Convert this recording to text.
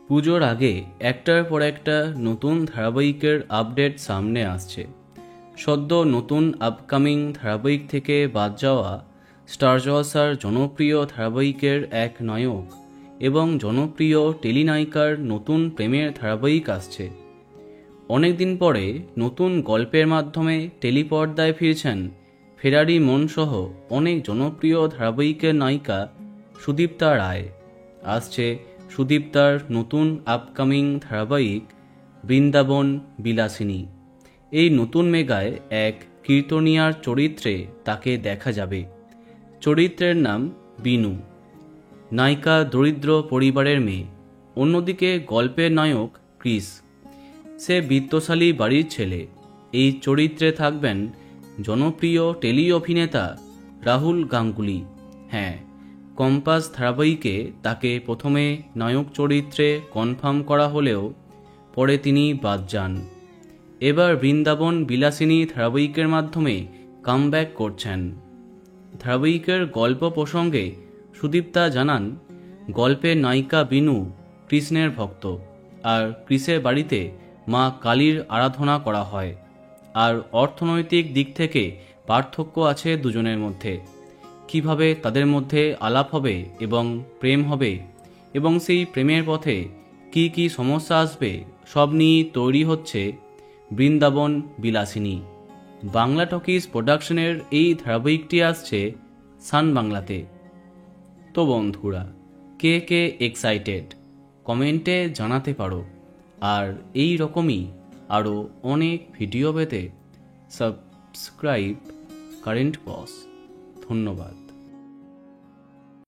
পুজোর আগে একটার পর একটা নতুন ধারাবাহিকের আপডেট সামনে আসছে। সদ্য নতুন আপকামিং ধারাবাহিক থেকে বাদ যাওয়া স্টার জলসার জনপ্রিয় ধারাবাহিকের এক নায়ক এবং জনপ্রিয় টেলিনায়িকার নতুন প্রেমের ধারাবাহিক আসছে। অনেকদিন পরে নতুন গল্পের মাধ্যমে টেলিপর্দায় ফিরছেন ফেরারি মনসহ অনেক জনপ্রিয় ধারাবাহিকের নায়িকা সুদীপ্তা রায়। আসছে সুদীপ্তার নতুন আপকামিং ধারাবাহিক বৃন্দাবন বিলাসিনী। এই নতুন মেগায় এক কীর্তনিয়ার চরিত্রে তাকে দেখা যাবে। চরিত্রের নাম বিনু। নায়িকা দরিদ্র পরিবারের মেয়ে, অন্যদিকে গল্পের নায়ক ক্রিস, সে বিত্তশালী বাড়ির ছেলে। এই চরিত্রে থাকবেন জনপ্রিয় টেলি অভিনেতা রাহুল গাঙ্গুলি। হ্যাঁ, কম্পাস ধারাবাহিকে তাকে প্রথমে নায়ক চরিত্রে কনফার্ম করা হলেও পরে তিনি বাদ যান। এবার বৃন্দাবন বিলাসিনী ধারাবাহিকের মাধ্যমে কামব্যাক করছেন। ধারাবাহিকের গল্প প্রসঙ্গে সুদীপ্তা জানান, গল্পের নায়িকা বিনু কৃষ্ণের ভক্ত, আর কৃষের বাড়িতে মা কালীর আরাধনা করা হয়। আর অর্থনৈতিক দিক থেকে পার্থক্য আছে দুজনের মধ্যে। কিভাবে তাদের মধ্যে আলাপ হবে এবং প্রেম হবে এবং সেই প্রেমের পথে কি কি সমস্যা আসবে, সব নিয়ে তৈরি হচ্ছে বৃন্দাবন বিলাসিনী। বাংলা টকিজ প্রোডাকশনের এই ধারাবাহিকটি আসছে সান বাংলাতে। তো বন্ধুরা, কে কে এক্সাইটেড কমেন্টে জানাতে পারো। আর এই রকমই আরও অনেক ভিডিও পেতে সাবস্ক্রাইব কারেন্ট বস। ধন্যবাদ।